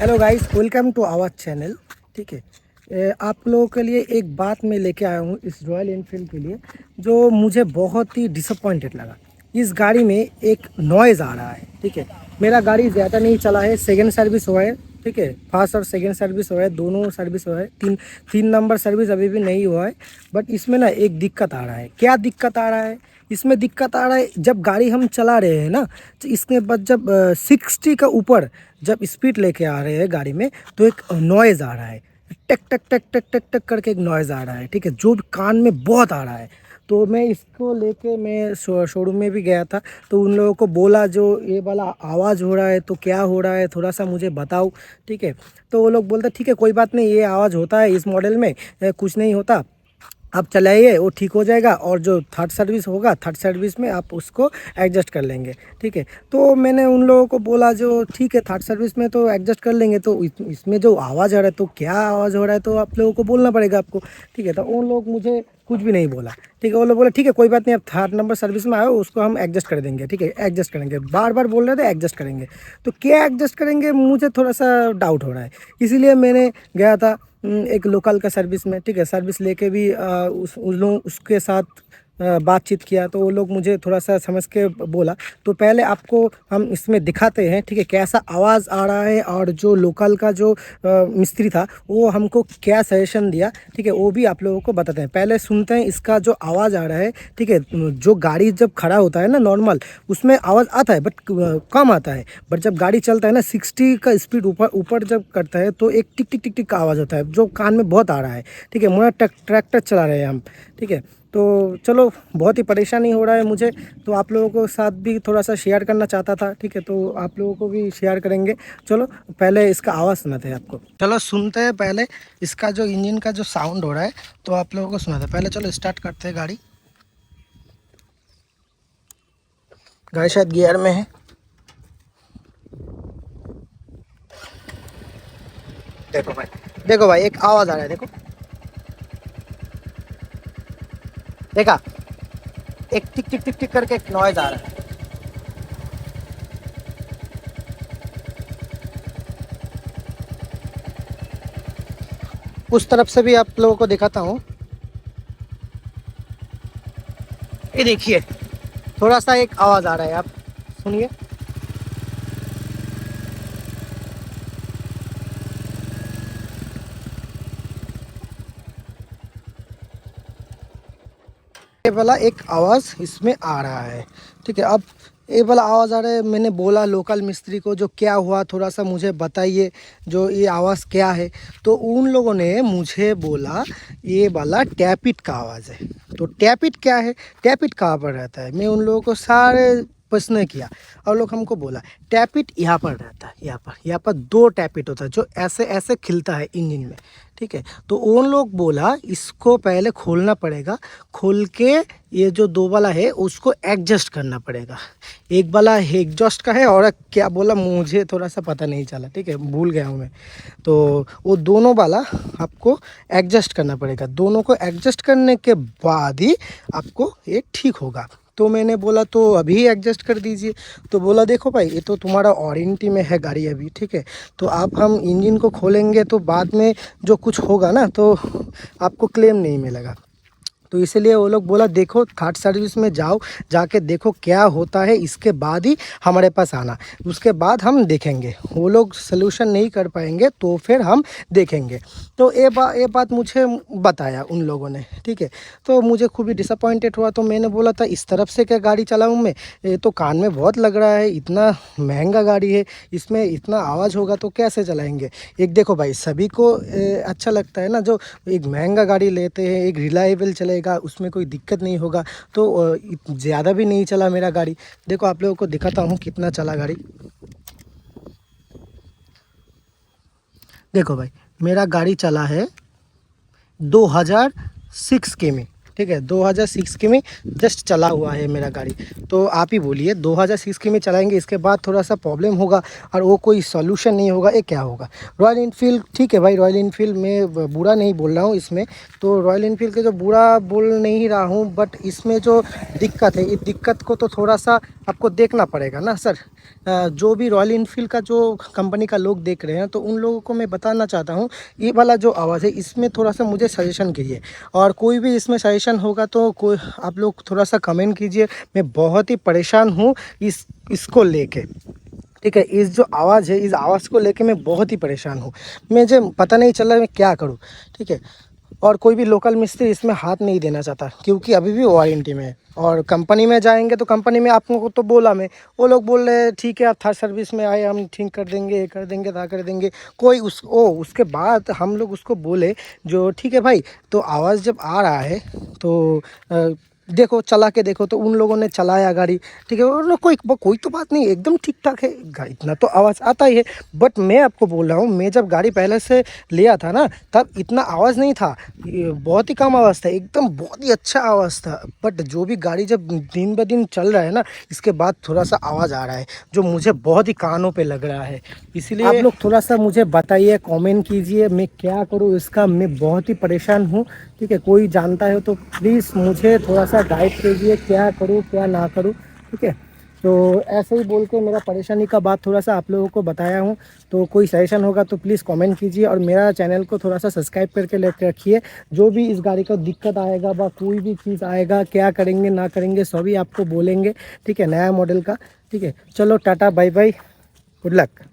Hello guys, welcome to our channel. ठीक है, आप लोगों के लिए एक बात मैं लेके आया हूँ इस रॉयल एनफील्ड के लिए, जो मुझे बहुत ही डिसअपॉइंटेड लगा। इस गाड़ी में एक नॉइज़ आ रहा है। ठीक है, मेरा गाड़ी ज़्यादा नहीं चला है, सेकंड सर्विस हुआ है। ठीक है, फर्स्ट और सेकंड सर्विस हुआ है, दोनों सर्विस हुआ है। तीन नंबर सर्विस अभी भी नहीं हुआ है। बट इसमें ना एक दिक्कत आ रहा है। क्या दिक्कत आ रहा है? इसमें दिक्कत आ रहा है, जब गाड़ी हम चला रहे हैं ना, तो इसके बाद जब 60 का ऊपर जब स्पीड लेके आ रहे हैं गाड़ी में, तो एक नॉइज़ आ रहा है। टक टक टक टक टक टक करके एक नॉइज़ आ रहा है। ठीक है, जो कान में बहुत आ रहा है। तो मैं इसको लेके मैं शोरूम में भी गया था, तो उन लोगों को बोला जो ये वाला आवाज़ हो रहा है तो क्या हो रहा है, थोड़ा सा मुझे बताओ। ठीक है, तो वो लोग बोलते ठीक है, कोई बात नहीं, ये आवाज़ होता है इस मॉडल में, कुछ नहीं होता, आप चलाइए, वो ठीक हो जाएगा। और जो थर्ड सर्विस होगा, थर्ड सर्विस में आप उसको एडजस्ट कर लेंगे। ठीक है, तो मैंने उन लोगों को बोला जो ठीक है, थर्ड सर्विस में तो एडजस्ट कर लेंगे, तो इसमें जो आवाज़ आ रहा है तो क्या आवाज़ हो रहा है, तो आप लोगों को बोलना पड़ेगा आपको। ठीक है, तो उन लोग मुझे कुछ भी नहीं बोला। ठीक है, वो लोग बोले ठीक है, कोई बात नहीं, आप थर्ड नंबर सर्विस में आओ, उसको हम एडजस्ट कर देंगे। ठीक है, एडजस्ट करेंगे, बार बार बोल रहे थे एडजस्ट करेंगे। तो क्या एडजस्ट करेंगे, मुझे थोड़ा सा डाउट हो रहा है। इसीलिए मैंने गया था एक लोकल का सर्विस में। ठीक है, सर्विस लेके भी उस लोग उसके साथ बातचीत किया, तो वो लोग मुझे थोड़ा सा समझ के बोला। तो पहले आपको हम इसमें दिखाते हैं, ठीक है, कैसा आवाज़ आ रहा है, और जो लोकल का जो मिस्त्री था वो हमको क्या सजेशन दिया। ठीक है, वो भी आप लोगों को बताते हैं। पहले सुनते हैं इसका जो आवाज़ आ रहा है। ठीक है, जो गाड़ी जब खड़ा होता है ना नॉर्मल, उसमें आवाज़ आता है बट कम आता है। बट जब गाड़ी चलता है ना, 60 का स्पीड ऊपर ऊपर जब करता है, तो एक टिक टिक टिक टिक का आवाज़ होता है, जो कान में बहुत आ रहा है। ठीक है, मोड़ा ट्रैक्टर चला रहे हैं हम। ठीक है, तो चलो, बहुत ही परेशानी हो रहा है मुझे, तो आप लोगों को साथ भी थोड़ा सा शेयर करना चाहता था। ठीक है, तो आप लोगों को भी शेयर करेंगे। चलो, पहले इसका आवाज़ सुनाते हैं आपको। चलो सुनते हैं पहले इसका जो इंजन का जो साउंड हो रहा है, तो आप लोगों को सुनाते हैं। पहले चलो स्टार्ट करते हैं गाड़ी। गाड़ी शायद गियर में है। देखो भाई, देखो भाई, एक आवाज़ आ रहा है, देखो, देखा, एक टिक टिक टिक टिक करके एक नॉइज़ आ रहा है। उस तरफ से भी आप लोगों को दिखाता हूँ। ये देखिए, थोड़ा सा एक आवाज़ आ रहा है, आप सुनिए। ये वाला एक आवाज़ इसमें आ रहा है। ठीक है, अब ये वाला आवाज़ आ रहा है। मैंने बोला लोकल मिस्त्री को जो क्या हुआ, थोड़ा सा मुझे बताइए, जो ये आवाज़ क्या है। तो उन लोगों ने मुझे बोला ये वाला टैपिट का आवाज़ है। तो टैपिट क्या है, टैपिट कहाँ पर रहता है, मैं उन लोगों को सारे प्रश्न किया, और लोग हमको बोला टैपिट यहाँ पर रहता है, यहाँ पर दो टैपिट होता है, जो ऐसे ऐसे खिलता है इंजन में। ठीक है, तो उन लोग बोला इसको पहले खोलना पड़ेगा, खोल के ये जो दो वाला है उसको एडजस्ट करना पड़ेगा। एक वाला एग्जॉस्ट का है, और क्या बोला मुझे थोड़ा सा पता नहीं चला। ठीक है, भूल गया हूँ मैं। तो वो दोनों वाला आपको एडजस्ट करना पड़ेगा। दोनों को एडजस्ट करने के बाद ही आपको ये ठीक होगा। तो मैंने बोला तो अभी एडजस्ट कर दीजिए। तो बोला देखो भाई, ये तो तुम्हारा वारंटी में है गाड़ी अभी। ठीक है, तो आप हम इंजन को खोलेंगे तो बाद में जो कुछ होगा ना, तो आपको क्लेम नहीं मिलेगा। तो इसलिए वो लोग बोला देखो, थर्ड सर्विस में जाओ, जाके देखो क्या होता है, इसके बाद ही हमारे पास आना, उसके बाद हम देखेंगे। वो लोग सलूशन नहीं कर पाएंगे तो फिर हम देखेंगे। तो ये बात मुझे बताया उन लोगों ने। ठीक है, तो मुझे खूब ही डिसअपॉइंटेड हुआ। तो मैंने बोला था इस तरफ से क्या गाड़ी चलाऊँ मैं, ये तो कान में बहुत लग रहा है, इतना महंगा गाड़ी है, इसमें इतना आवाज़ होगा तो कैसे चलाएँगे। एक देखो भाई, सभी को अच्छा लगता है ना, जो एक महंगा गाड़ी लेते हैं, एक रिलायबल चलेगा, उसमें कोई दिक्कत नहीं होगा। तो ज़्यादा भी नहीं चला मेरा गाड़ी। देखो आप लोगों को दिखाता हूँ कितना चला गाड़ी। देखो भाई, मेरा गाड़ी चला है 2006 के में। ठीक है 2006 की में जस्ट चला हुआ है मेरा गाड़ी। तो आप ही बोलिए 2006 की में चलाएंगे, इसके बाद थोड़ा सा प्रॉब्लम होगा और वो कोई सॉल्यूशन नहीं होगा, ये क्या होगा। रॉयल इनफील्ड ठीक है भाई, रॉयल इनफील्ड में बुरा नहीं बोल रहा हूँ इसमें, तो रॉयल इनफील्ड के जो बुरा बोल नहीं रहा हूँ, बट इसमें जो दिक्कत है, इस दिक्कत को तो थोड़ा सा आपको देखना पड़ेगा ना सर। जो भी रॉयल इनफील्ड का जो कंपनी का लोग देख रहे हैं, तो उन लोगों को मैं बताना चाहता हूँ, ये वाला जो आवाज़ है इसमें थोड़ा सा मुझे सजेशन कीजिए, और कोई भी इसमें सजेशन होगा तो कोई आप लोग थोड़ा सा कमेंट कीजिए। मैं बहुत ही परेशान हूँ इसको लेके, ठीक है। इस जो आवाज़ है, इस आवाज़ को लेके मैं बहुत ही परेशान हूँ। मुझे पता नहीं चल रहा मैं क्या करूँ, ठीक है। और कोई भी लोकल मिस्त्री इसमें हाथ नहीं देना चाहता, क्योंकि अभी भी वारंटी में है। और कंपनी में जाएंगे तो कंपनी में आप लोगों को तो बोला मैं, वो लोग बोल रहे हैं ठीक है आप थर्ड सर्विस में आए, हम ठीक कर देंगे, ये कर देंगे, ता कर देंगे। कोई उसके बाद हम लोग उसको बोले जो ठीक है भाई, तो आवाज़ जब आ रहा है तो देखो चला के देखो, तो उन लोगों ने चलाया गाड़ी, ठीक है। और कोई तो बात नहीं, एकदम ठीक ठाक है, इतना तो आवाज़ आता ही है। बट मैं आपको बोल रहा हूँ, मैं जब गाड़ी पहले से लिया था ना, तब इतना आवाज़ नहीं था, ये बहुत ही कम आवाज़ था, एकदम बहुत ही अच्छा आवाज़ था। बट जो भी गाड़ी जब दिन ब दिन चल रहा है ना, इसके बाद थोड़ा सा आवाज़ आ रहा है जो मुझे बहुत ही कानों पे लग रहा है। इसलिए आप लोग थोड़ा सा मुझे बताइए, कमेंट कीजिए, मैं क्या करूँ इसका, मैं बहुत ही परेशान हूँ, ठीक है। कोई जानता है तो प्लीज़ मुझे थोड़ा सा गाइड कीजिए, क्या करूँ क्या ना करूँ, ठीक है। तो ऐसे ही बोल के मेरा परेशानी का बात थोड़ा सा आप लोगों को बताया हूँ। तो कोई सजेशन होगा तो प्लीज़ कमेंट कीजिए, और मेरा चैनल को थोड़ा सा सब्सक्राइब करके लेके रखिए। जो भी इस गाड़ी का दिक्कत आएगा व कोई भी चीज़ आएगा, क्या करेंगे ना करेंगे, सभी आपको बोलेंगे, ठीक है, नया मॉडल का, ठीक है। चलो tata bye bye, good luck.